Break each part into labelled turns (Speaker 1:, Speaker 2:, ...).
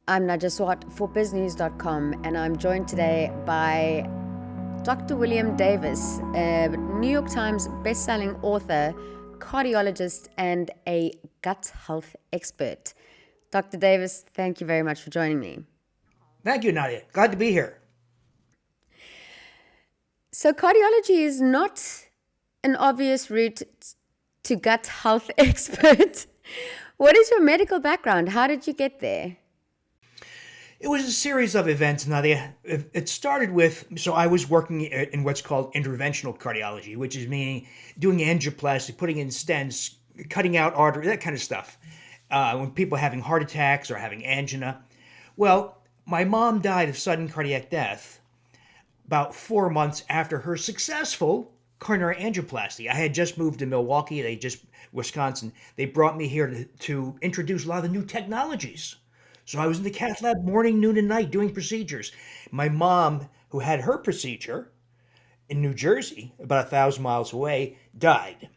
Speaker 1: I'm Najaswat for BizNews.com, and I'm joined today by Dr. William Davis, a New York Times bestselling author, cardiologist, and a gut health expert. Dr. Davis, thank you very much for joining me.
Speaker 2: Thank you, Nadia. Glad to be here.
Speaker 1: So, cardiology is not an obvious route to gut health expert. What is your medical background? How did you get there?
Speaker 2: It was a series of events, Nadia. It started with, so I was working in what's called interventional cardiology, which is meaning doing angioplasty, putting in stents, cutting out artery, that kind of stuff. When people are having heart attacks or having angina. Well, my mom died of sudden cardiac death about 4 months after her successful coronary angioplasty. I had just moved to Milwaukee, Wisconsin. They brought me here to introduce a lot of the new technologies. So I was in the cath lab morning, noon, and night doing procedures. My mom, who had her procedure in New Jersey, about 1,000 miles away, died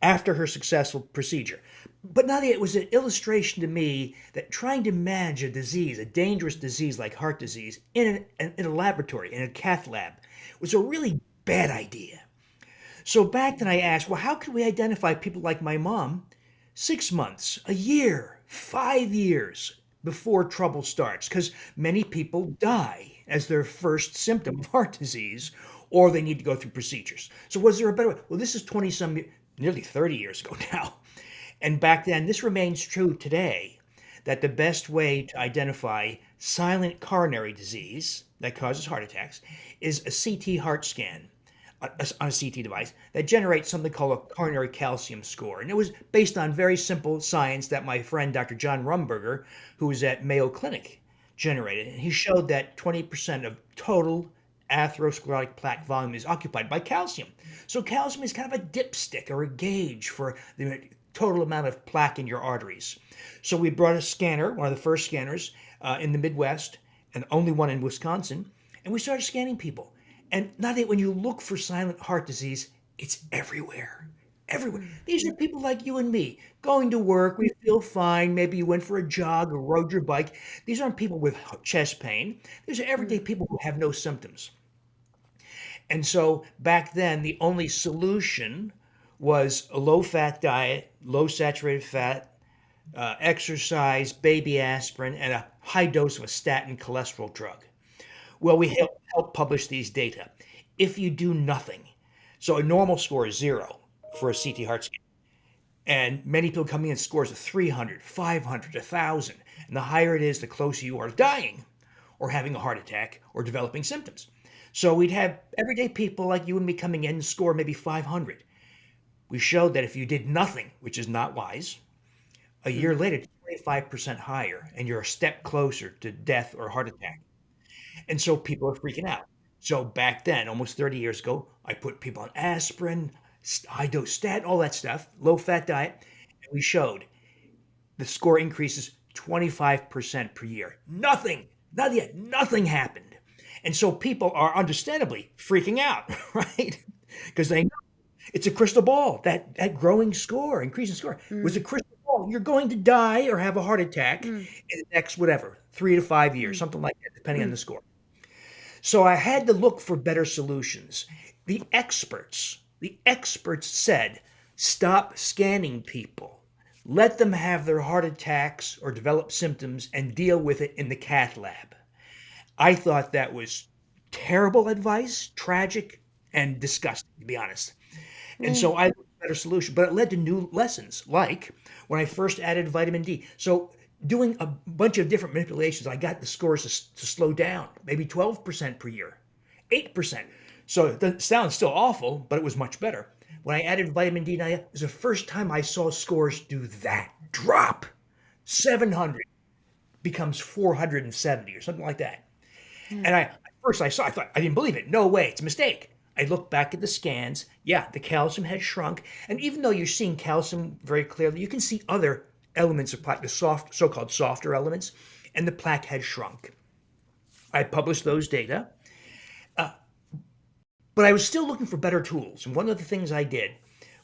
Speaker 2: after her successful procedure. But Nadia, it was an illustration to me that trying to manage a disease, a dangerous disease like heart disease, in a laboratory, in a cath lab, was a really bad idea. So back then I asked, well, how could we identify people like my mom 6 months, a year, 5 years before trouble starts? Because many people die as their first symptom of heart disease, or they need to go through procedures. So was there a better way? Well, this is 20 some, nearly 30 years ago now. And back then, this remains true today, that the best way to identify silent coronary disease that causes heart attacks is a CT heart scan on a CT device that generates something called a coronary calcium score. And it was based on very simple science that my friend Dr. John Rumberger, who was at Mayo Clinic, generated. And he showed that 20% of total atherosclerotic plaque volume is occupied by calcium. So calcium is kind of a dipstick or a gauge for the total amount of plaque in your arteries. So we brought a scanner, one of the first scanners in the Midwest, and only one in Wisconsin, and we started scanning people. And now that when you look for silent heart disease, it's everywhere. Everywhere. These are people like you and me going to work. We feel fine. Maybe you went for a jog or rode your bike. These aren't people with chest pain. These are everyday people who have no symptoms. And so back then, the only solution was a low fat diet, low saturated fat, exercise, baby aspirin, and a high dose of a statin cholesterol drug. Well, we help publish these data. If you do nothing, so a normal score is zero for a CT heart scan, and many people coming in scores of 300, 500, 1,000. And the higher it is, the closer you are to dying or having a heart attack or developing symptoms. So we'd have everyday people like you and me coming in and score maybe 500. We showed that if you did nothing, which is not wise, a year later, it's 25% higher, and you're a step closer to death or heart attack. And so people are freaking out. So back then, almost 30 years ago, I put people on aspirin, high dose statin, all that stuff, low fat diet, and we showed the score increases 25% per year. Nothing, not yet, nothing happened. And so people are understandably freaking out, right? Because they know it's a crystal ball. That growing score, increasing score, was a crystal ball. You're going to die or have a heart attack in the next whatever, 3 to 5 years, something like that, depending on the score. So I had to look for better solutions. The experts said, stop scanning people. Let them have their heart attacks or develop symptoms and deal with it in the cath lab. I thought that was terrible advice, tragic, and disgusting, to be honest. And so I looked for a better solution, but it led to new lessons, like when I first added vitamin D. So doing a bunch of different manipulations, I got the scores to slow down, maybe 12% per year, 8%. So it sounds still awful, but it was much better. When I added vitamin D, Nadia, it was the first time I saw scores do that. Drop 700 becomes 470 or something like that. And at first I thought, I didn't believe it. No way, it's a mistake. I looked back at the scans. Yeah, the calcium had shrunk. And even though you're seeing calcium very clearly, you can see other elements of plaque, the so-called softer elements, and the plaque had shrunk. I published those data, uh, but I was still looking for better tools. And one of the things I did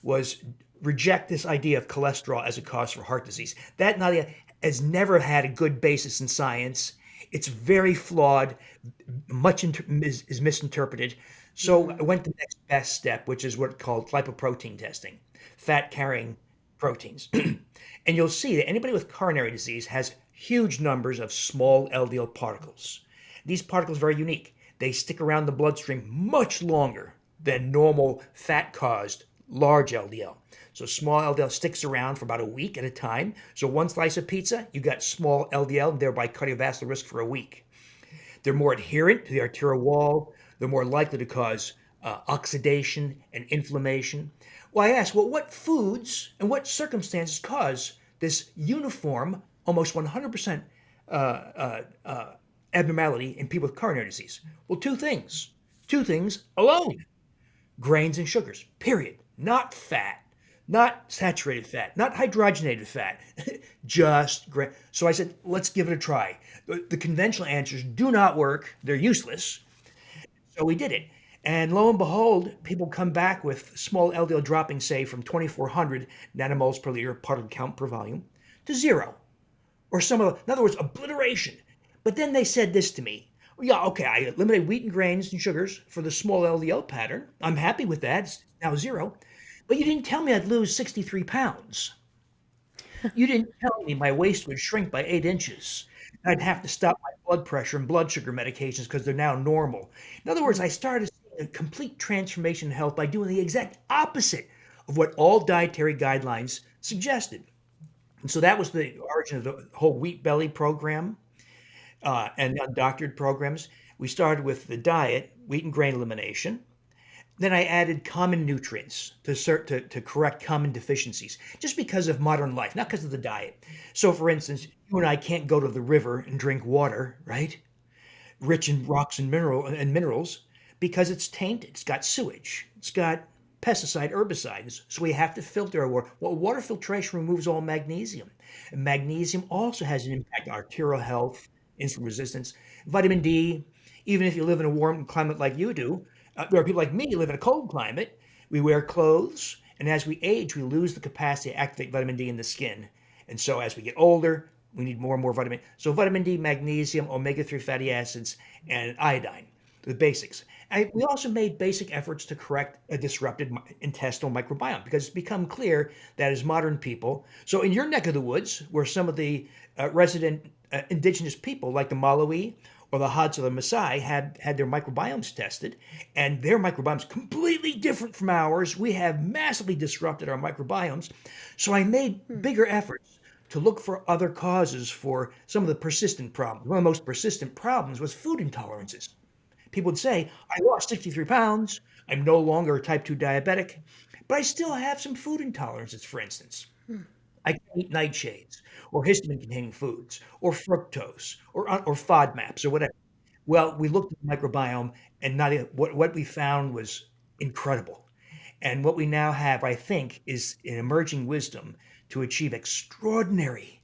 Speaker 2: was reject this idea of cholesterol as a cause for heart disease. That, Nadia, has never had a good basis in science. It's very flawed. Is misinterpreted. So I went to the next best step, which is what's called lipoprotein testing, fat carrying proteins. And you'll see that anybody with coronary disease has huge numbers of small LDL particles. These particles are very unique. They stick around the bloodstream much longer than normal fat caused large LDL. So small LDL sticks around for about a week at a time. So one slice of pizza, you got small LDL and thereby cardiovascular risk for a week. They're more adherent to the arterial wall. They're more likely to cause oxidation and inflammation. Well, I asked, well, what foods and what circumstances cause this uniform, almost 100% abnormality in people with coronary disease? Well, two things alone: grains and sugars, period. Not fat, not saturated fat, not hydrogenated fat, just grain. So I said, let's give it a try. The conventional answers do not work, they're useless. So we did it. And lo and behold, people come back with small LDL dropping, say, from 2,400 nanomoles per liter, particle count per volume, to zero. Or in other words, obliteration. But then they said this to me. Well, yeah, okay, I eliminated wheat and grains and sugars for the small LDL pattern. I'm happy with that. It's now zero. But you didn't tell me I'd lose 63 pounds. You didn't tell me my waist would shrink by 8 inches. I'd have to stop my blood pressure and blood sugar medications because they're now normal. In other words, I started seeing a complete transformation in health by doing the exact opposite of what all dietary guidelines suggested. And so that was the origin of the whole wheat belly program and undoctored programs. We started with the diet, wheat and grain elimination. Then I added common nutrients to correct common deficiencies, just because of modern life, not because of the diet. So, for instance, you and I can't go to the river and drink water, right? Rich in rocks and minerals, because it's tainted. It's got sewage. It's got herbicides. So we have to filter our water. Well, water filtration removes all magnesium. And magnesium also has an impact on arterial health, insulin resistance, vitamin D. Even if you live in a warm climate like you do, there are people like me who live in a cold climate. We wear clothes, and as we age, we lose the capacity to activate vitamin D in the skin. And so as we get older, we need more and more vitamin. So vitamin D, magnesium, omega-3 fatty acids, and iodine, the basics. And we also made basic efforts to correct a disrupted intestinal microbiome, because it's become clear that as modern people, so in your neck of the woods, where some of the resident indigenous people, like the Malawi or the Hadza or the Maasai, had their microbiomes tested, and their microbiomes completely different from ours. We have massively disrupted our microbiomes. So I made bigger efforts to look for other causes for some of the persistent problems. One of the most persistent problems was food intolerances. People would say, I lost 63 pounds, I'm no longer a type 2 diabetic, but I still have some food intolerances, for instance. I can eat nightshades or histamine-containing foods or fructose or FODMAPs or whatever. Well, we looked at the microbiome, and what we found was incredible. And what we now have, I think, is an emerging wisdom to achieve extraordinary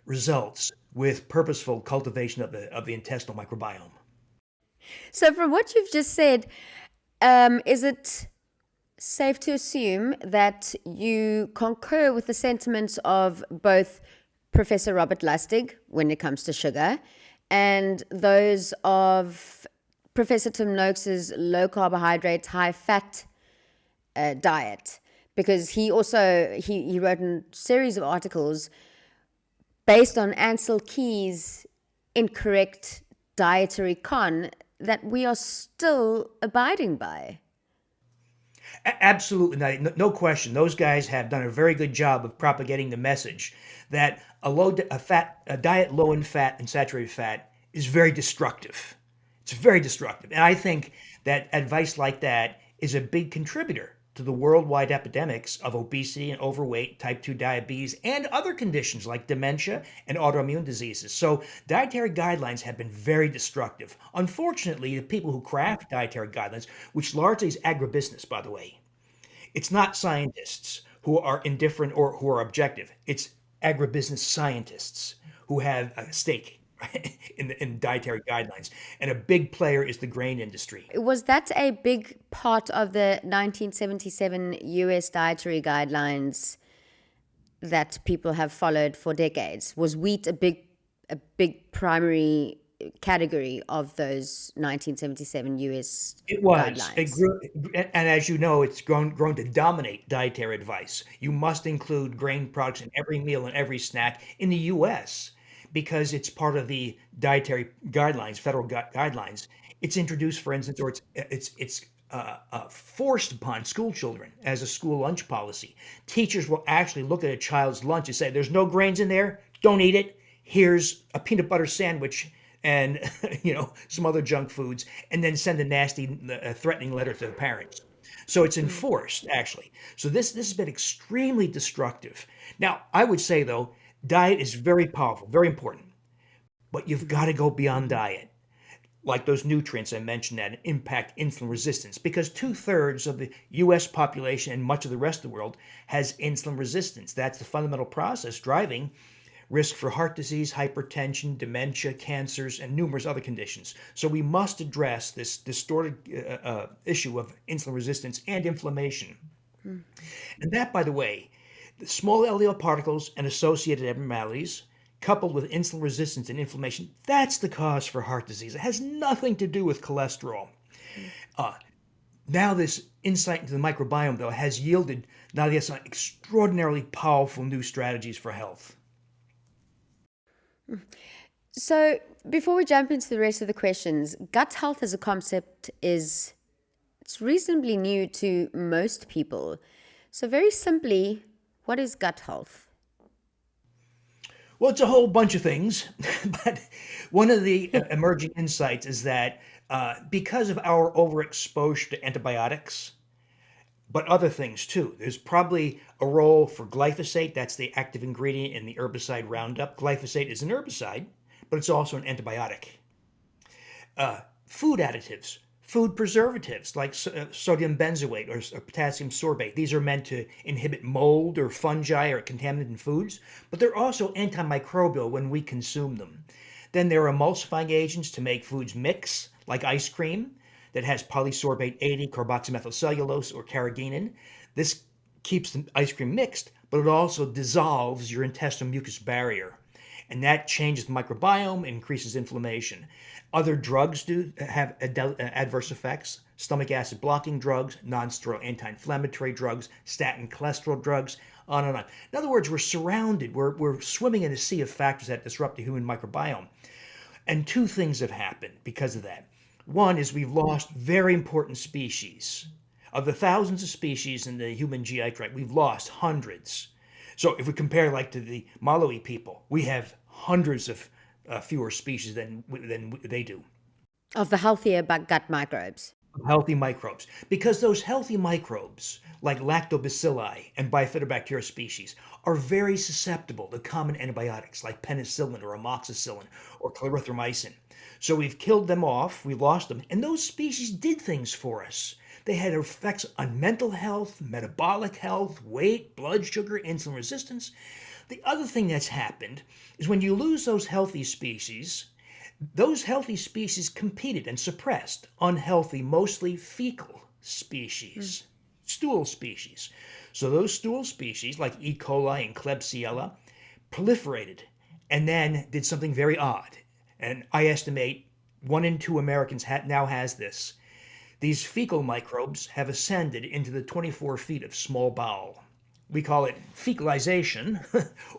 Speaker 2: results with purposeful cultivation of the intestinal microbiome.
Speaker 1: So, from what you've just said, is it safe to assume that you concur with the sentiments of both Professor Robert Lustig when it comes to sugar and those of Professor Tim Noakes's low carbohydrate, high fat diet? Because he also he wrote a series of articles based on Ansel Keys' incorrect dietary con that we are still abiding by.
Speaker 2: Absolutely, no question. Those guys have done a very good job of propagating the message that a diet low in fat and saturated fat is very destructive. It's very destructive, and I think that advice like that is a big contributor to the worldwide epidemics of obesity and overweight, type 2 diabetes, and other conditions like dementia and autoimmune diseases. So dietary guidelines have been very destructive. Unfortunately, the people who craft dietary guidelines, which largely is agribusiness, by the way, it's not scientists who are indifferent or who are objective. It's agribusiness scientists who have a stake in dietary guidelines. And a big player is the grain industry.
Speaker 1: Was that a big part of the 1977 US dietary guidelines that people have followed for decades? Was wheat a big primary category of those 1977 US
Speaker 2: It was. It
Speaker 1: guidelines?
Speaker 2: grew, and as you know, it's grown to dominate dietary advice. You must include grain products in every meal and every snack in the U.S. because it's part of the dietary guidelines, federal guidelines. It's introduced, for instance, or it's forced upon school children as a school lunch policy. Teachers will actually look at a child's lunch and say, "There's no grains in there. Don't eat it. Here's a peanut butter sandwich and some other junk foods," and then send a nasty, threatening letter to the parents. So it's enforced actually. So this has been extremely destructive. Now, I would say though, diet is very powerful, very important, but you've got to go beyond diet. Like those nutrients I mentioned that impact insulin resistance, because two-thirds of the US population and much of the rest of the world has insulin resistance. That's the fundamental process driving risk for heart disease, hypertension, dementia, cancers, and numerous other conditions. So we must address this distorted issue of insulin resistance and inflammation. And that, by the way, the small LDL particles and associated abnormalities, coupled with insulin resistance and inflammation, that's the cause for heart disease. It has nothing to do with cholesterol. Uh, Now, this insight into the microbiome, though, has yielded Nadia some extraordinarily powerful new strategies for health.
Speaker 1: So, before we jump into the rest of the questions, gut health as a concept it's reasonably new to most people. So, very simply, what is gut health?
Speaker 2: Well, it's a whole bunch of things, but one of the emerging insights is that because of our overexposure to antibiotics, but other things too, there's probably a role for glyphosate. That's the active ingredient in the herbicide Roundup. Glyphosate is an herbicide, but it's also an antibiotic. Food additives, food preservatives like sodium benzoate or potassium sorbate. These are meant to inhibit mold or fungi or contaminant in foods, but they're also antimicrobial when we consume them. Then there are emulsifying agents to make foods mix, like ice cream that has polysorbate 80 carboxymethylcellulose or carrageenan. This keeps the ice cream mixed, but it also dissolves your intestinal mucus barrier. And that changes the microbiome, increases inflammation. Other drugs do have adverse effects. Stomach acid blocking drugs, non-steroidal anti-inflammatory drugs, statin cholesterol drugs, on and on. In other words, we're swimming in a sea of factors that disrupt the human microbiome. And two things have happened because of that. One is we've lost very important species. Of the thousands of species in the human GI tract, we've lost hundreds. So if we compare like to the Malawi people, we have hundreds of fewer species than they do.
Speaker 1: Of the healthier gut microbes.
Speaker 2: Healthy microbes. Because those healthy microbes, like lactobacilli and bifidobacteria species, are very susceptible to common antibiotics like penicillin or amoxicillin or clarithromycin. So we've killed them off, we lost them, and those species did things for us. They had effects on mental health, metabolic health, weight, blood sugar, insulin resistance. The other thing that's happened is when you lose those healthy species competed and suppressed unhealthy, mostly fecal species, stool species. So those stool species, like E. coli and Klebsiella, proliferated and then did something very odd. And I estimate 1 in 2 Americans now has this. These fecal microbes have ascended into the 24 feet of small bowel. We call it fecalization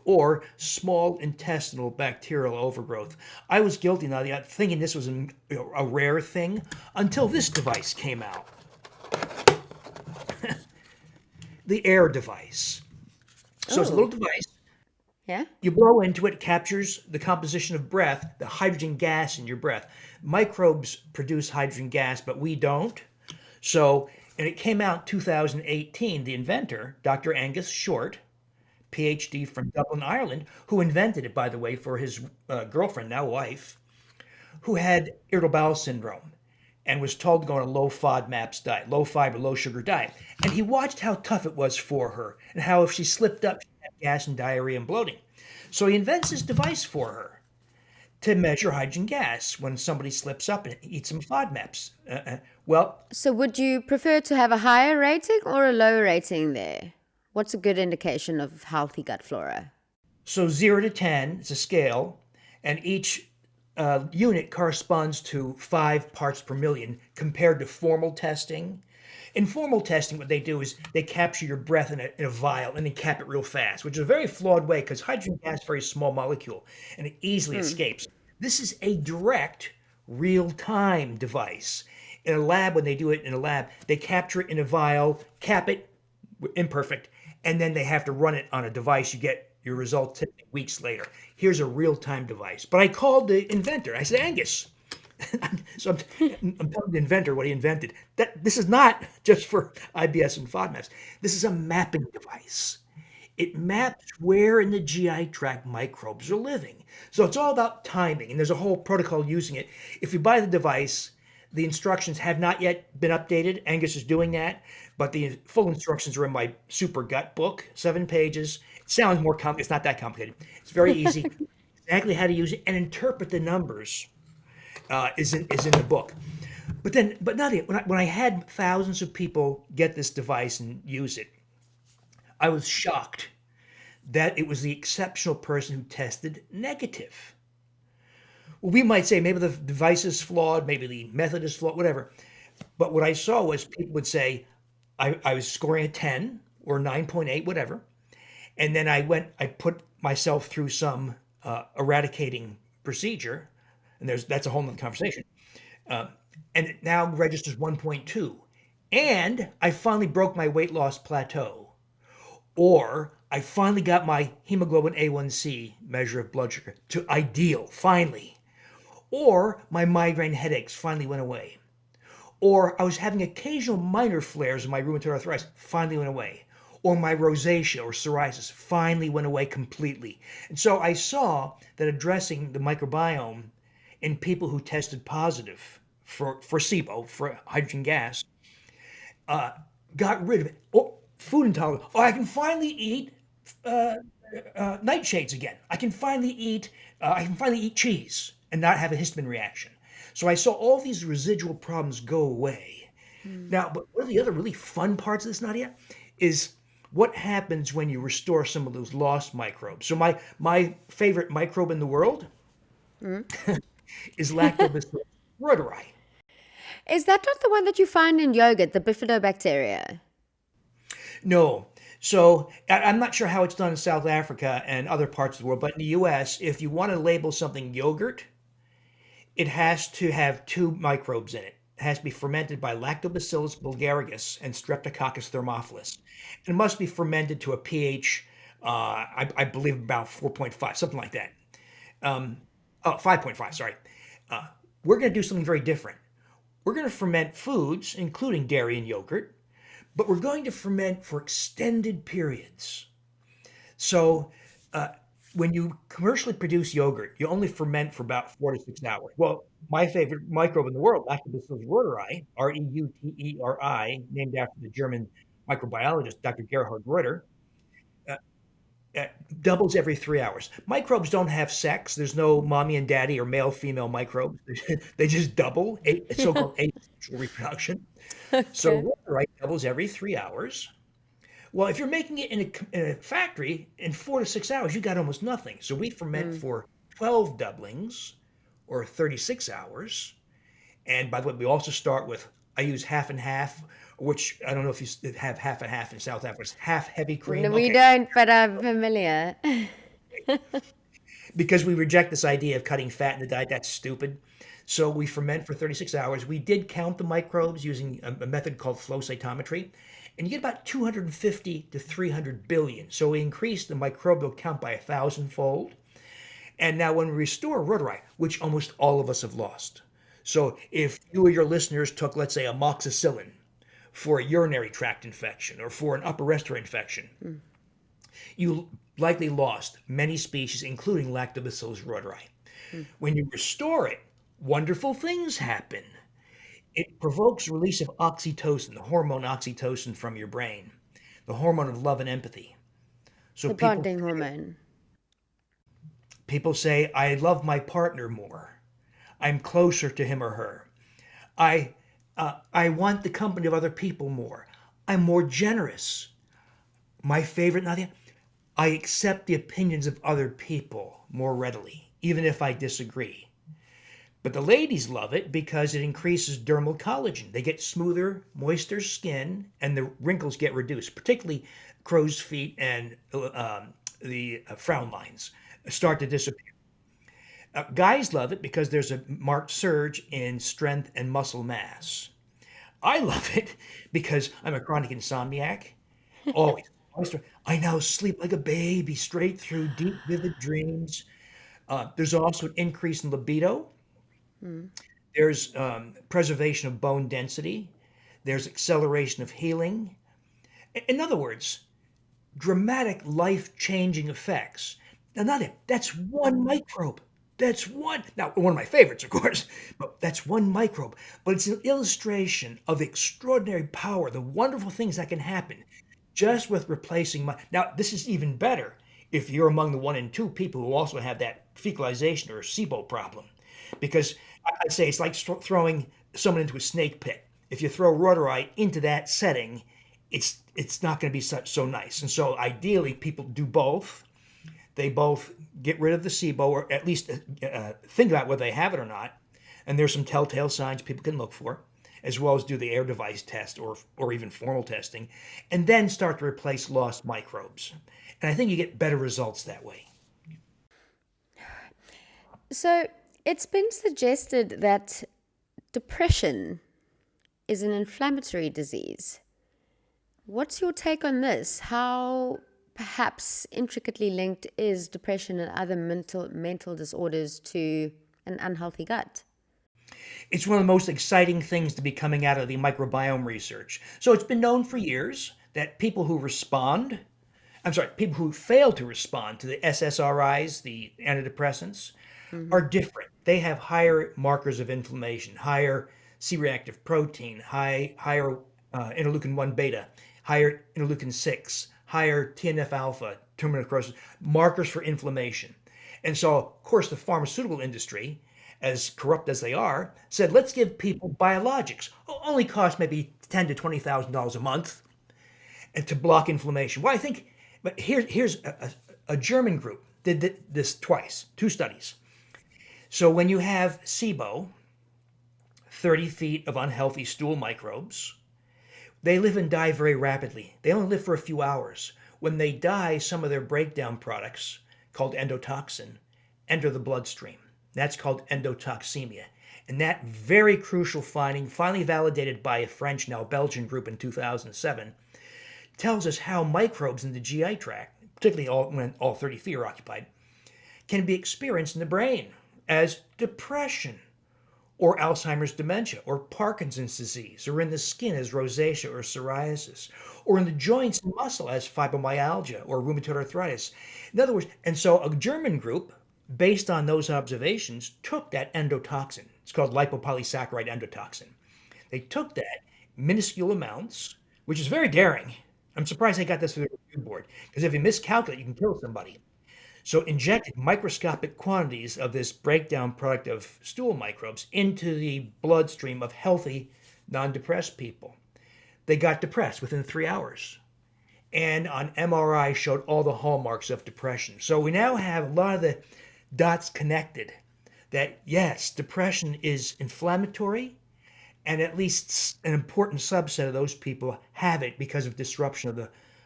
Speaker 2: or small intestinal bacterial overgrowth. I was guilty now, thinking this was a rare thing until this device came out. The air device. So it's a little device.
Speaker 1: Yeah?
Speaker 2: You blow into it, captures the composition of breath, the hydrogen gas in your breath. Microbes produce hydrogen gas, but we don't. And it came out in 2018. The inventor, Dr. Angus Short, PhD from Dublin, Ireland, who invented it, by the way, for his girlfriend, now wife, who had irritable bowel syndrome and was told to go on a low FODMAPs diet, low fiber, low sugar diet. And he watched how tough it was for her and how if she slipped up, she had gas and diarrhea and bloating. So he invents this device for her to measure hydrogen gas when somebody slips up and eats some FODMAPs.
Speaker 1: So would you prefer to have a higher rating or a lower rating there? What's a good indication of healthy gut flora?
Speaker 2: So 0 to 10 is a scale, and each unit corresponds to 5 parts per million compared to formal testing. In formal testing, what they do is they capture your breath in a vial and then cap it real fast, which is a very flawed way because hydrogen gas is a very small molecule and it easily escapes. This is a direct, real time device. In a lab, when they do it in a lab, they capture it in a vial, cap it, imperfect, and then they have to run it on a device. You get your results typically weeks later. Here's a real time device. But I called the inventor. I said, Angus, so I'm telling the inventor what he invented. That this is not just for IBS and FODMAPs. This is a mapping device. It maps where in the GI tract microbes are living. So it's all about timing, and there's a whole protocol using it. If you buy the device, the instructions have not yet been updated. Angus is doing that, but the full instructions are in my Super Gut book, 7 pages. It sounds more complicated. It's not that complicated. It's very easy. Exactly how to use it and interpret the numbers is in the book. But Nadia, when I had thousands of people get this device and use it, I was shocked that it was the exceptional person who tested negative. Well, we might say maybe the device is flawed, maybe the method is flawed, whatever. But what I saw was people would say I was scoring a 10 or 9.8, whatever. And then I put myself through some eradicating procedure, and that's a whole nother conversation. And it now registers 1.2. And I finally broke my weight loss plateau. Or I finally got my hemoglobin A1C measure of blood sugar to ideal, finally. Or my migraine headaches finally went away. Or I was having occasional minor flares of my rheumatoid arthritis, finally went away. Or my rosacea or psoriasis finally went away completely. And so I saw that addressing the microbiome in people who tested positive for SIBO, for hydrogen gas, got rid of it. Oh, food intolerance. Oh, I can finally eat nightshades again. I can finally eat cheese and not have a histamine reaction. So I saw all these residual problems go away. Now, but one of the other really fun parts of this, Nadia, is what happens when you restore some of those lost microbes. So my favorite microbe in the world is Lactobacillus rhodori.
Speaker 1: Is that not the one that you find in yogurt, the bifidobacteria?
Speaker 2: No. So I'm not sure how it's done in South Africa and other parts of the world, but in the US, if you want to label something yogurt, it has to have two microbes in it. It has to be fermented by Lactobacillus bulgaricus and Streptococcus thermophilus. It must be fermented to a pH, I believe about 4.5, something like that. Oh, 5.5, sorry. We're going to do something very different. We're going to ferment foods, including dairy and yogurt, but we're going to ferment for extended periods. So when you commercially produce yogurt, you only ferment for about 4 to 6 hours. Well, my favorite microbe in the world, Lactobacillus rhodori, Reuteri, named after the German microbiologist Dr. Gerhard Reuter, uh, uh, doubles every 3 hours. Microbes don't have sex. There's no mommy and daddy or male female microbes. They just double, so-called asexual reproduction.
Speaker 1: Okay.
Speaker 2: So rhodori doubles every 3 hours. Well, if you're making it in a factory in 4 to 6 hours, you got almost nothing. So we ferment for 12 doublings or 36 hours. And by the way, we also start with, I use half and half, which I don't know if you have half and half in South Africa. It's half heavy
Speaker 1: No,
Speaker 2: cream.
Speaker 1: we
Speaker 2: Okay.
Speaker 1: don't, but I'm familiar.
Speaker 2: Because we reject this idea of cutting fat in the diet. That's stupid. So we ferment for 36 hours. We did count the microbes using a method called flow cytometry, and you get about 250 to 300 billion. So we increased the microbial count by 1,000-fold. And now when we restore rhodori, which almost all of us have lost. So if you or your listeners took, let's say, amoxicillin for a urinary tract infection or for an upper respiratory infection, you likely lost many species, including Lactobacillus rhodori. When you restore it, wonderful things happen. It provokes release of oxytocin, the hormone oxytocin from your brain, the hormone of love and empathy. So
Speaker 1: The bonding hormone.
Speaker 2: people say, I love my partner more. I'm closer to him or her. I I want the company of other people more. I'm more generous. My favorite, Nadia, I accept the opinions of other people more readily, even if I disagree. But the ladies love it because it increases dermal collagen. They get smoother, moister skin, and the wrinkles get reduced, particularly crow's feet and the frown lines start to disappear. Guys love it because there's a marked surge in strength and muscle mass. I love it because I'm a chronic insomniac. Always. I now sleep like a baby straight through deep, vivid dreams. There's also an increase in libido.
Speaker 1: Mm.
Speaker 2: There's preservation of bone density. There's acceleration of healing. In other words, dramatic life changing effects. Now, not it, that's one microbe. That's one. Now, one of my favorites, of course, but that's one microbe. But it's an illustration of the extraordinary power, the wonderful things that can happen just with replacing my. Now, this is even better if you're among the 1 in 2 people who also have that fecalization or SIBO problem. Because I'd say it's like throwing someone into a snake pit. If you throw rotari into that setting, it's not going to be so nice. And so ideally, people do both. They both get rid of the SIBO, or at least think about whether they have it or not. And there's some telltale signs people can look for, as well as do the air device test or even formal testing, and then start to replace lost microbes. And I think you get better results that way.
Speaker 1: So it's been suggested that depression is an inflammatory disease. What's your take on this? How perhaps intricately linked is depression and other mental disorders to an unhealthy gut?
Speaker 2: It's one of the most exciting things to be coming out of the microbiome research. So it's been known for years that people who people who fail to respond to the SSRIs, the antidepressants, are different. They have higher markers of inflammation, higher C-reactive protein, higher interleukin 1 beta, higher interleukin 6, higher TNF alpha, terminal necrosis, markers for inflammation. And so, of course, the pharmaceutical industry, as corrupt as they are, said, let's give people biologics. Only cost maybe $10,000 to $20,000 a month, and to block inflammation. Well, I think, but here's a German group did this twice, 2 studies. So when you have SIBO, 30 feet of unhealthy stool microbes, they live and die very rapidly. They only live for a few hours. When they die, some of their breakdown products, called endotoxin, enter the bloodstream. That's called endotoxemia. And that very crucial finding, finally validated by a French, now Belgian group in 2007, tells us how microbes in the GI tract, particularly when all 30 feet are occupied, can be experienced in the brain as depression, or Alzheimer's dementia, or Parkinson's disease, or in the skin as rosacea or psoriasis, or in the joints and muscle as fibromyalgia or rheumatoid arthritis. In other words, and so a German group, based on those observations, took that endotoxin. It's called lipopolysaccharide endotoxin. They took that minuscule amounts, which is very daring. I'm surprised they got this through the review board, because if you miscalculate, you can kill somebody. So injected microscopic quantities of this breakdown product of stool microbes into the bloodstream of healthy, non-depressed people. They got depressed within 3 hours. And on MRI showed all the hallmarks of depression. So we now have a lot of the dots connected that yes, depression is inflammatory, and at least an important subset of those people have it because of disruption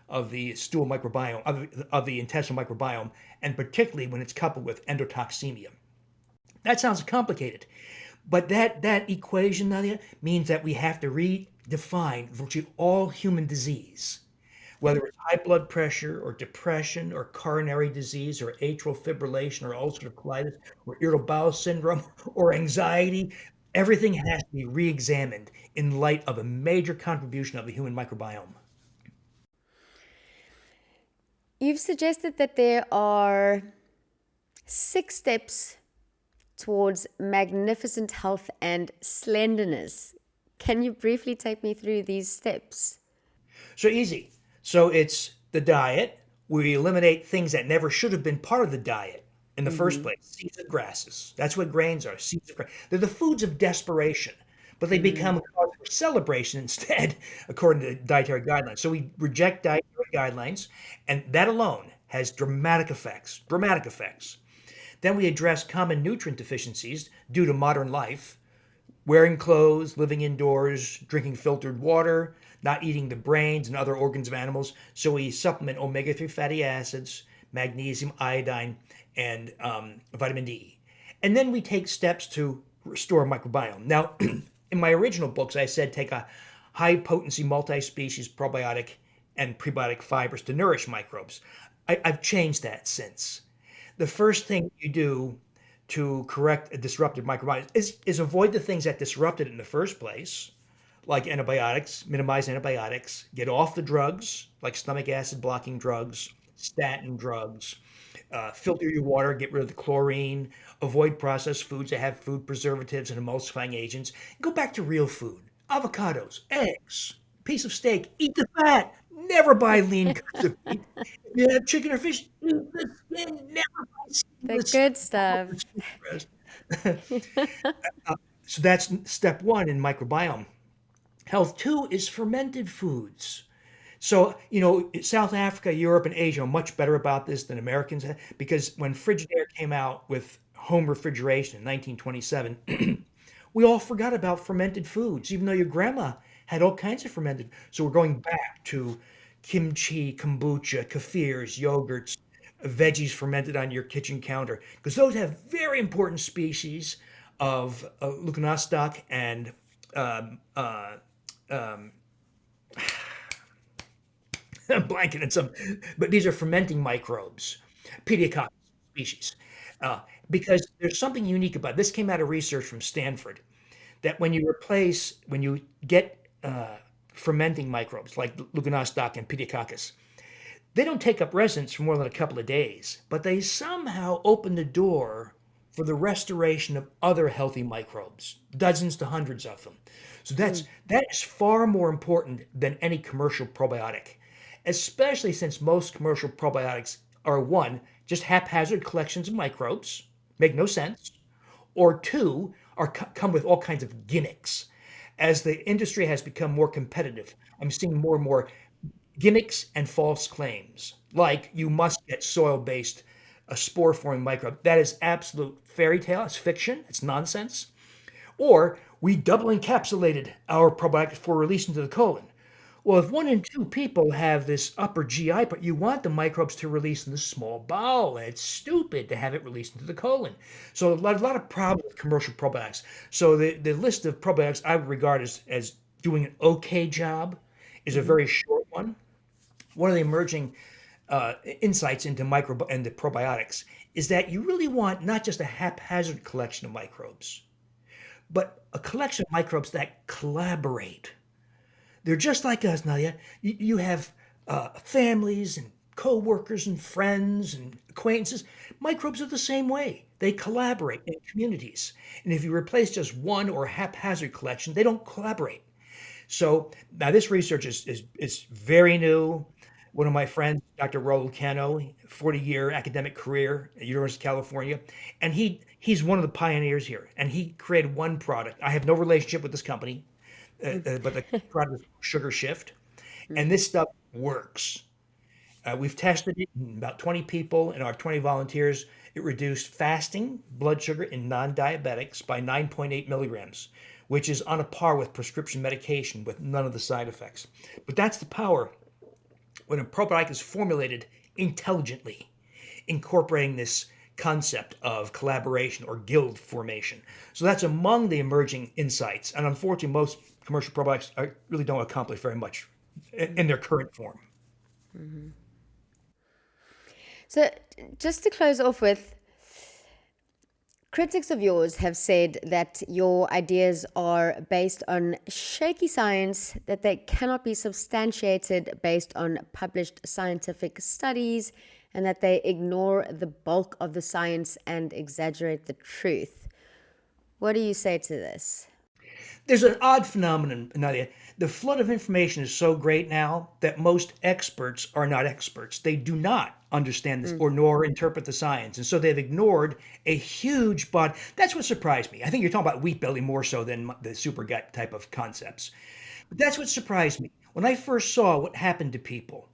Speaker 2: of the stool microbiome, of the intestinal microbiome, and particularly when it's coupled with endotoxemia. That sounds complicated, but that equation, Nadia, means that we have to redefine virtually all human disease, whether it's high blood pressure or depression or coronary disease or atrial fibrillation or ulcerative colitis or irritable bowel syndrome or anxiety. Everything has to be re-examined in light of a major contribution of the human microbiome.
Speaker 1: You've suggested that there are 6 steps towards magnificent health and slenderness. Can you briefly take me through these steps?
Speaker 2: So easy. So it's the diet. We eliminate things that never should have been part of the diet in the first place. Seeds and grasses. That's what grains are. Seeds of grass. They're the foods of desperation, but they become a cause for celebration instead, according to dietary guidelines. So we reject dietary guidelines, and that alone has dramatic effects. Dramatic effects. Then we address common nutrient deficiencies due to modern life, wearing clothes, living indoors, drinking filtered water, not eating the brains and other organs of animals. So we supplement omega-3 fatty acids, magnesium, iodine, and vitamin D. And then we take steps to restore microbiome. Now, in my original books, I said take a high potency multi-species probiotic and prebiotic fibers to nourish microbes. I've changed that since. The first thing you do to correct a disrupted microbiome is avoid the things that disrupted it in the first place, like antibiotics, minimize antibiotics, get off the drugs, like stomach acid blocking drugs, statin drugs, filter your water, get rid of the chlorine, avoid processed foods that have food preservatives and emulsifying agents. Go back to real food, avocados, eggs, piece of steak, eat the fat. Never buy lean cuts of meat. If you have chicken or fish, eat the skin. Never buy
Speaker 1: The
Speaker 2: skinless
Speaker 1: good stuff.
Speaker 2: breast. So that's step one in microbiome. Health two is fermented foods. So, South Africa, Europe, and Asia are much better about this than Americans because when Frigidaire came out with home refrigeration in 1927, we all forgot about fermented foods, even though your grandma had all kinds of fermented. So we're going back to kimchi, kombucha, kefirs, yogurts, veggies fermented on your kitchen counter because those have very important species of leuconostoc and um, uh, um, I'm blanking on some, but these are fermenting microbes, pediococcus species. Uh, because there's something unique about this. Came out of research from Stanford that when you get fermenting microbes like leuconostoc and pediococcus, they don't take up residence for more than a couple of days, but they somehow open the door for the restoration of other healthy microbes, dozens to hundreds of them. So that is far more important than any commercial probiotic, especially since most commercial probiotics are one, just haphazard collections of microbes, make no sense, or two, come with all kinds of gimmicks. As the industry has become more competitive, I'm seeing more and more gimmicks and false claims, like you must get soil-based a spore-forming microbe. That is absolute fairy tale. It's fiction. It's nonsense. Or we double encapsulated our probiotics for release into the colon. Well, if 1 in 2 people have this upper GI, but you want the microbes to release in the small bowel, and it's stupid to have it released into the colon. So a lot of problems with commercial probiotics. So the list of probiotics I would regard as doing an okay job is a very short one. One of the emerging insights into into probiotics is that you really want not just a haphazard collection of microbes, but a collection of microbes that collaborate. They're just like us, Nadia. You have families and co-workers and friends and acquaintances. Microbes are the same way. They collaborate in communities. And if you replace just one or haphazard collection, they don't collaborate. So now this research is very new. One of my friends, Dr. Raul Cano, 40-year academic career at University of California, and he's one of the pioneers here. And he created one product. I have no relationship with this company, but the product is Sugar Shift, and this stuff works. We've tested it in about 20 people, and our 20 volunteers. It reduced fasting blood sugar in non-diabetics by 9.8 milligrams, which is on a par with prescription medication with none of the side effects. But that's the power when a probiotic is formulated intelligently, incorporating this concept of collaboration or guild formation. So that's among the emerging insights. And unfortunately, most commercial probiotics really don't accomplish very much in their current form.
Speaker 1: So, just to close off with, critics of yours have said that your ideas are based on shaky science, that they cannot be substantiated based on published scientific studies, and that they ignore the bulk of the science and exaggerate the truth. What do you say to this?
Speaker 2: There's an odd phenomenon, Nadia. The flood of information is so great now that most experts are not experts. They do not understand this or nor interpret the science. And so they've ignored a huge body. That's what surprised me. I think you're talking about wheat belly more so than the super gut type of concepts. But that's what surprised me. When I first saw what happened to people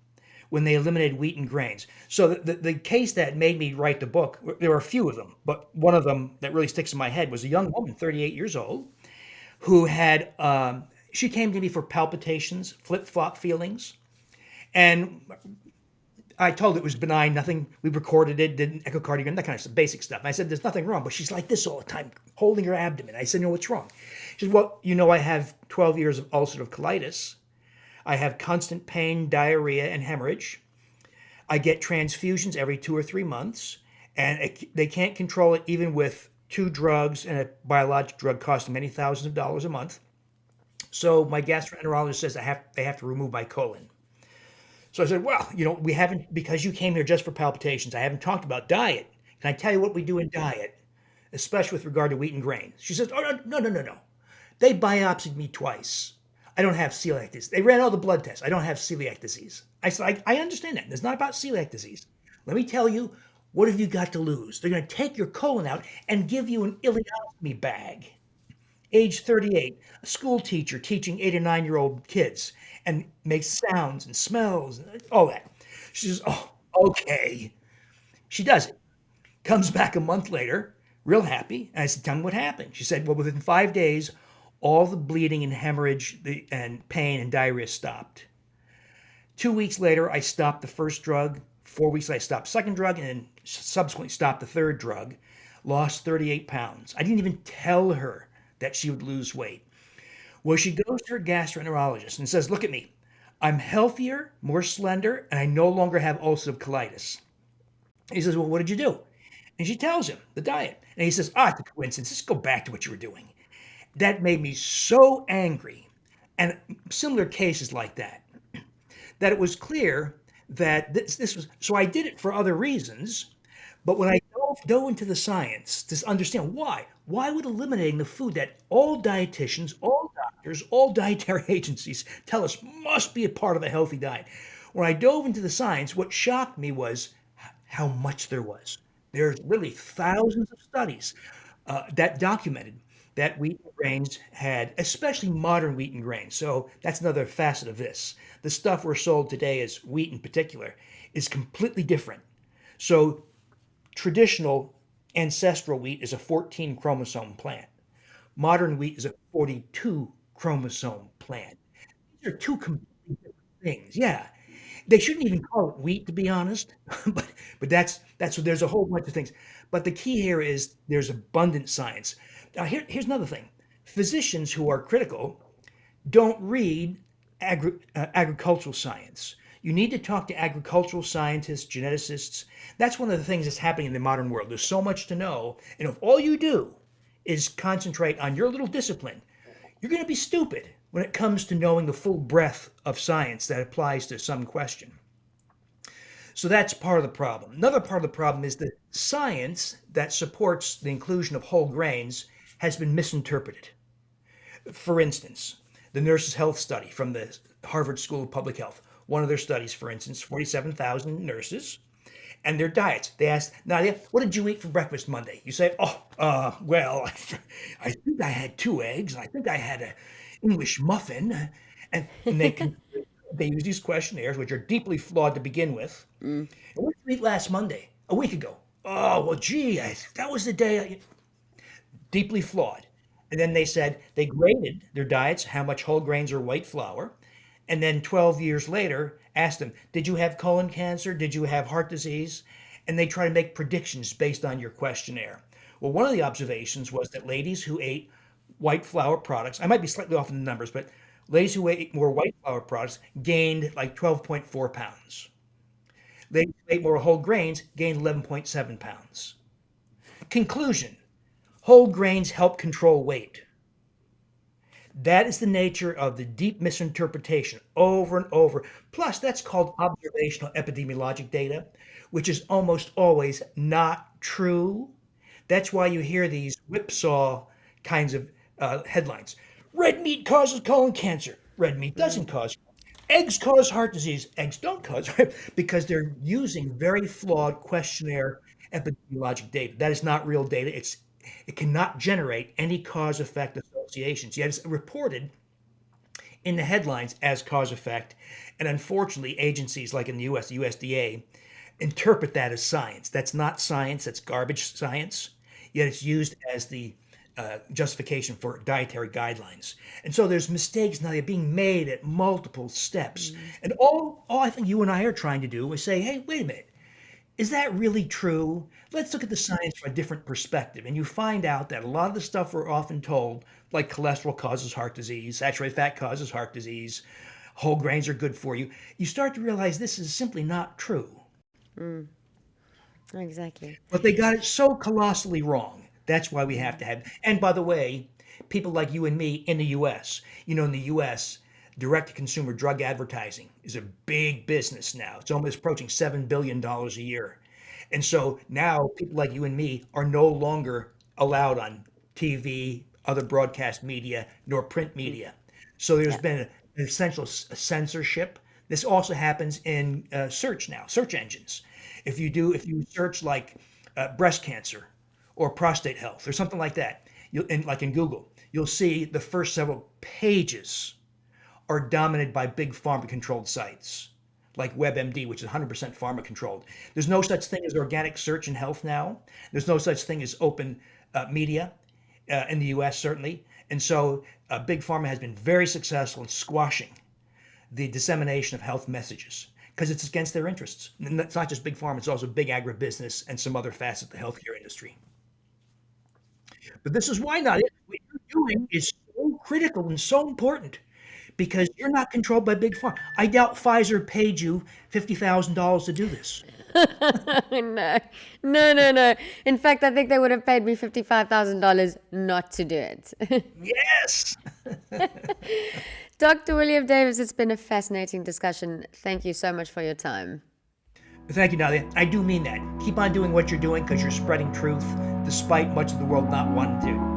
Speaker 2: when they eliminated wheat and grains. So the case that made me write the book, there were a few of them, but one of them that really sticks in my head was a young woman, 38 years old, who had, she came to me for palpitations, flip-flop feelings. And I told her it was benign, nothing. We recorded it, did an echocardiogram, that kind of stuff, basic stuff. And I said, there's nothing wrong. But she's like this all the time, holding her abdomen. I said, no, what's wrong? She said, well, I have 12 years of ulcerative colitis. I have constant pain, diarrhea, and hemorrhage. I get transfusions every 2 or 3 months, and they can't control it even with 2 drugs, and a biologic drug costing many thousands of dollars a month. So my gastroenterologist says they have to remove my colon. So I said, well, we haven't, because you came here just for palpitations, I haven't talked about diet. Can I tell you what we do in diet, especially with regard to wheat and grains? She says, oh, no. They biopsied me twice. I don't have celiac disease. They ran all the blood tests. I don't have celiac disease. I said, I understand that. It's not about celiac disease. Let me tell you, what have you got to lose? They're going to take your colon out and give you an ileostomy bag. Age 38, a school teacher teaching 8 or 9-year-old kids, and makes sounds and smells and all that. She says, oh, okay. She does it. Comes back a month later, real happy. And I said, tell me what happened. She said, well, within 5 days, all the bleeding and hemorrhage and pain and diarrhea stopped. 2 weeks later, I stopped the first drug. 4 weeks later, I stopped the second drug, and then subsequently stopped the third drug. Lost 38 pounds. I didn't even tell her that she would lose weight. Well, she goes to her gastroenterologist and says, look at me. I'm healthier, more slender, and I no longer have ulcerative colitis. He says, well, what did you do? And she tells him the diet. And he says, it's a coincidence. Just go back to what you were doing. That made me so angry. And similar cases like that it was clear that this was, so I did it for other reasons. But when I dove into the science to understand why would eliminating the food that all dietitians, all doctors, all dietary agencies tell us must be a part of a healthy diet? When I dove into the science, what shocked me was how much there was. There's literally thousands of studies that documented that wheat and grains had, especially modern wheat and grains. So that's another facet of this. The stuff we're sold today as wheat in particular is completely different. So traditional ancestral wheat is a 14 chromosome plant. Modern wheat is a 42 chromosome plant. These are two completely different things. Yeah. They shouldn't even call it wheat, to be honest, but that's what, there's a whole bunch of things. But the key here is there's abundant science. Now, here's another thing. Physicians who are critical don't read agricultural science. You need to talk to agricultural scientists, geneticists. That's one of the things that's happening in the modern world. There's so much to know. And if all you do is concentrate on your little discipline, you're going to be stupid when it comes to knowing the full breadth of science that applies to some question. So that's part of the problem. Another part of the problem is that science that supports the inclusion of whole grains has been misinterpreted. For instance, the Nurses' Health Study from the Harvard School of Public Health. One of their studies, for instance, 47,000 nurses and their diets. They asked, Nadia, what did you eat for breakfast Monday? You say, well, I think I had 2 eggs. I think I had an English muffin. And they use these questionnaires, which are deeply flawed to begin with. And what did you eat last Monday? A week ago. Oh, well, gee, that was the day. Deeply flawed. And then they said they graded their diets, how much whole grains or white flour. And then 12 years later, asked them, did you have colon cancer? Did you have heart disease? And they try to make predictions based on your questionnaire. Well, one of the observations was that ladies who ate white flour products, I might be slightly off in the numbers, but ladies who ate more white flour products gained like 12.4 pounds. Ladies who ate more whole grains gained 11.7 pounds. Conclusion, whole grains help control weight. That is the nature of the deep misinterpretation over and over. Plus, that's called observational epidemiologic data, which is almost always not true. That's why you hear these whipsaw kinds of headlines. Red meat causes colon cancer. Red meat doesn't cause. Eggs cause heart disease. Eggs don't cause, because they're using very flawed questionnaire epidemiologic data. That is not real data. It cannot generate any cause-effect associations. Yet it's reported in the headlines as cause effect. And unfortunately, agencies like in the US, the USDA, interpret that as science. That's not science, that's garbage science, yet it's used as the justification for dietary guidelines. And so there's mistakes now, they're being made at multiple steps. And all I think you and I are trying to do is say, hey, wait a minute. Is that really true? Let's look at the science from a different perspective. And you find out that a lot of the stuff we're often told, like cholesterol causes heart disease, saturated fat causes heart disease, whole grains are good for you, you start to realize this is simply not true.
Speaker 1: Exactly.
Speaker 2: But they got it so colossally wrong. That's why we have to have. And by the way, people like you and me in the US, in the US, direct to consumer drug advertising is a big business now. It's almost approaching $7 billion a year. And so now people like you and me are no longer allowed on TV, other broadcast media, nor print media. So there's been an essential censorship. This also happens in search now, search engines. If you search like breast cancer or prostate health or something like that, like in Google, you'll see the first several pages are dominated by big pharma controlled sites like WebMD, which is 100% pharma controlled. There's no such thing as organic search in health now. There's no such thing as open media in the US, certainly. And so big pharma has been very successful in squashing the dissemination of health messages because it's against their interests. And it's not just big pharma, it's also big agribusiness and some other facets of the healthcare industry. But this is why not. What you're doing is so critical and so important because you're not controlled by big pharma. I doubt Pfizer paid you $50,000 to do this.
Speaker 1: No. In fact, I think they would have paid me $55,000 not to do it.
Speaker 2: Yes.
Speaker 1: Dr. William Davis, it's been a fascinating discussion. Thank you so much for your time.
Speaker 2: Thank you, Nadia. I do mean that. Keep on doing what you're doing because you're spreading truth despite much of the world not wanting to.